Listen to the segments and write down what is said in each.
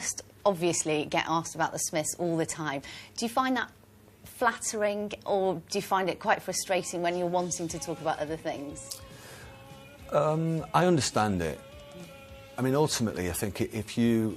must obviously get asked about the Smiths all the time. Do you find that flattering, or do you find it quite frustrating when you're wanting to talk about other things? I understand it. I mean, ultimately, I think if you've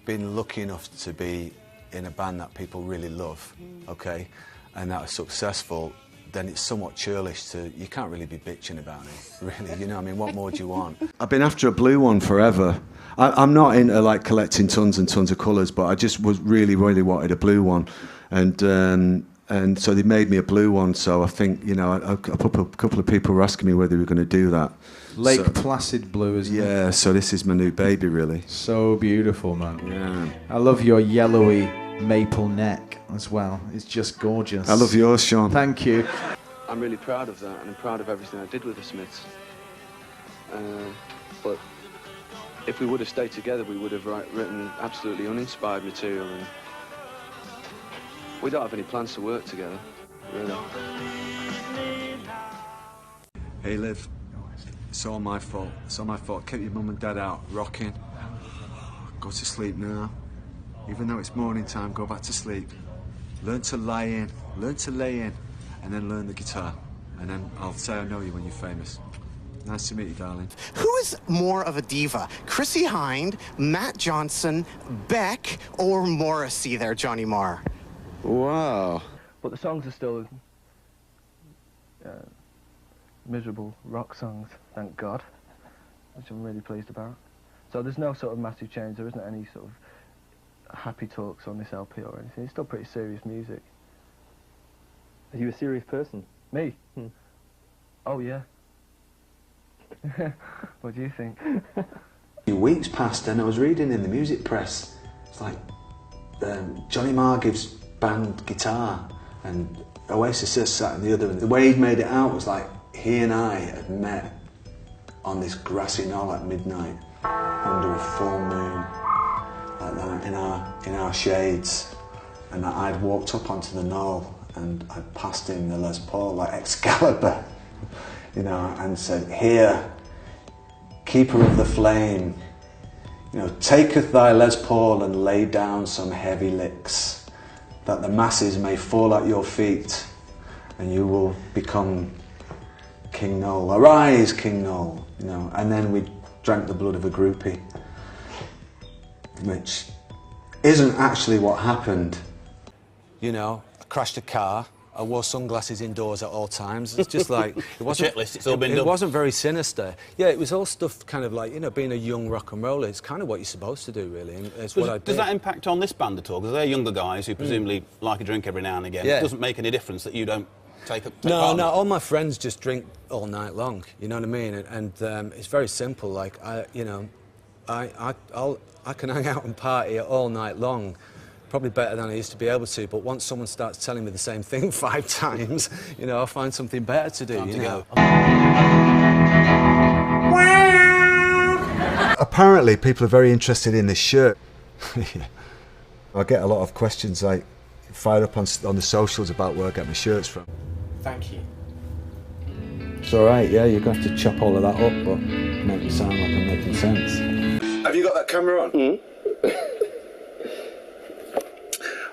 been lucky enough to be in a band that people really love, okay, and that are successful, then it's somewhat churlish to... You can't really be bitching about it, really, you know, I mean, what more do you want? I've been after a blue one forever. I'm not into, like, collecting tons and tons of colours, but I just really wanted a blue one. And so they made me a blue one, so I think, you know, a couple of people were asking me whether we were going to do that. Lake Placid blue, isn't it? Yeah, so this is my new baby, really. So beautiful, man. Yeah. I love your yellowy maple neck as well. It's just gorgeous. I love yours, Sean. Thank you. I'm really proud of that, and I'm proud of everything I did with the Smiths. But if we would have stayed together, we would have written absolutely uninspired material, and we don't have any plans to work together, really. Hey, Liv. It's all my fault. It's all my fault. Keep your mum and dad out, rocking. Go to sleep now. Even though it's morning time, go back to sleep. Learn to lie in. Learn to lay in. And then learn the guitar. And then I'll say I know you when you're famous. Nice to meet you, darling. Who is more of a diva? Chrissie Hynde, Matt Johnson, Beck, or Morrissey there, Johnny Marr? Wow. But the songs are still miserable rock songs, thank God, which I'm really pleased about. So there's no sort of massive change. There isn't any sort of happy talks on this LP or anything. It's still pretty serious music. Are you a serious person? Me? Oh, yeah. What do you think? A few weeks passed and I was reading in the music press, it's like Johnny Marr gives band guitar and Oasis this, that and the other. And the way he'd made it out was like he and I had met on this grassy knoll at midnight under a full moon, like that, in our shades. And I'd walked up onto the knoll and I'd passed him the Les Paul, like Excalibur, you know, and said, "Here, keeper of the flame, you know, taketh thy Les Paul and lay down some heavy licks, that the masses may fall at your feet, and you will become King Noel. Arise, King Noel," you know. And then we drank the blood of a groupie, which isn't actually what happened. You know, I crashed a car. I wore sunglasses indoors at all times. It's just like, it wasn't, checklist, it's all been done. It wasn't very sinister. Yeah, it was all stuff kind of like, you know, being a young rock and roller, it's kind of what you're supposed to do, really. And it's what I did. Does that impact on this band at all? Because they're younger guys who presumably like a drink every now and again. Yeah. It doesn't make any difference that you don't take part No, in it? all my friends just drink all night long, you know what I mean? And it's very simple, like, I can hang out and party all night long, probably better than I used to be able to, but once someone starts telling me the same thing 5 times, you know, I'll find something better to do, you know. Apparently, people are very interested in this shirt. I get a lot of questions, like, fired up on the socials about where I get my shirts from. Thank you. It's all right, yeah, you're going to have to chop all of that up, but make it sound like I'm making sense. Have you got that camera on?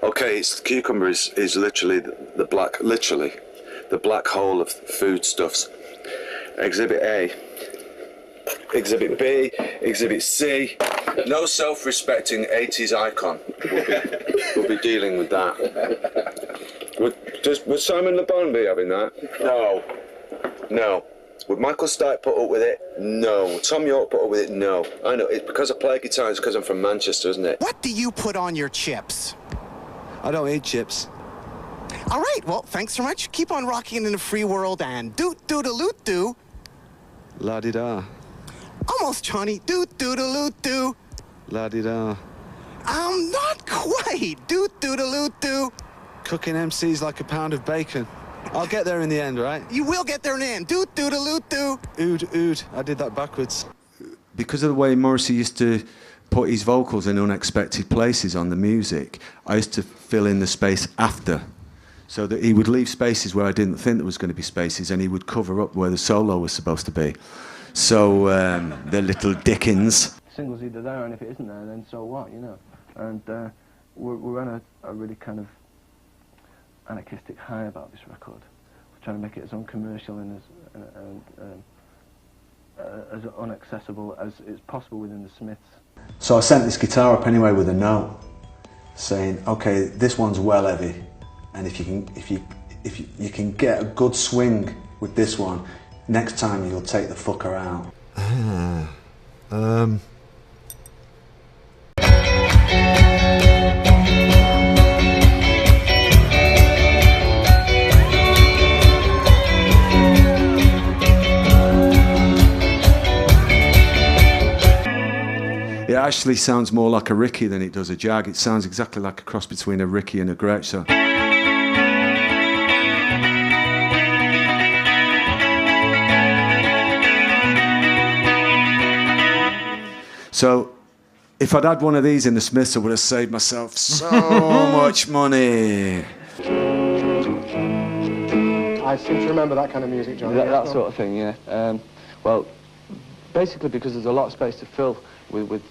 Okay, cucumber is literally the black hole of foodstuffs. Exhibit A, Exhibit B, Exhibit C. No self-respecting 80s icon will be dealing with that. Would Simon Le Bon be having that? No. No. Would Michael Stipe put up with it? No. Would Tom York put up with it? No. I know, it's because I play guitar, it's because I'm from Manchester, isn't it? What do you put on your chips? I don't eat chips. All right, well, thanks so much. Keep on rocking in the free world and doot-doot-a-loot-doo. La-di-da. Almost, Johnny. Doot-doot-a-loot-doo. La-di-da. Not quite. Doot-doot-a-loot-doo. Cooking MC's like a pound of bacon. I'll get there in the end, right? You will get there in the end. Doot-doot-a-loot-doo. Ood. I did that backwards. Because of the way Morrissey used to put his vocals in unexpected places on the music, I used to fill in the space after. So that he would leave spaces where I didn't think there was going to be spaces, and he would cover up where the solo was supposed to be. So, the little Dickens. single's either there, and if it isn't there, then so what, you know? And we're on a really kind of anarchistic high about this record. We're trying to make it as uncommercial and as unaccessible as is possible within the Smiths. So I sent this guitar up anyway with a note saying, okay, this one's well heavy, and if you can get a good swing with this one, next time you'll take the fucker out. It actually sounds more like a Ricky than it does a Jag. It sounds exactly like a cross between a Ricky and a Gretsch. So, if I'd had one of these in the Smiths, I would have saved myself so much money. I seem to remember that kind of music, John. That sort of thing, yeah. Well, basically because there's a lot of space to fill with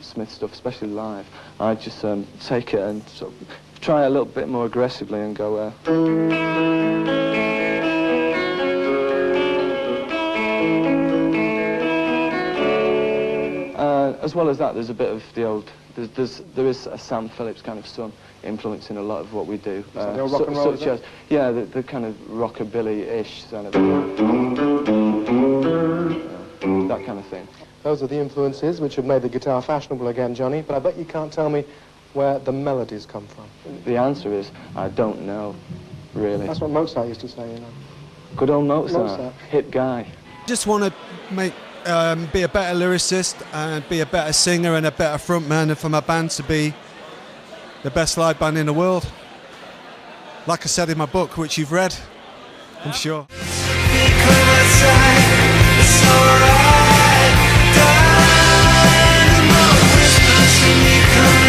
Smith stuff, especially live, I just take it and sort of try a little bit more aggressively and go... as well as that, there's a bit of the old... There is a Sam Phillips kind of son influence in a lot of what we do. The old rock and roll, such as, yeah, the kind of rockabilly-ish kind of... that kind of thing. Those are the influences which have made the guitar fashionable again, Johnny, but I bet you can't tell me where the melodies come from. The answer is, I don't know, really. That's what Mozart used to say, you know. Good old Mozart. Hit guy. Just want to make, be a better lyricist and be a better singer and a better frontman, and for my band to be the best live band in the world. Like I said in my book, which you've read, I'm sure. Come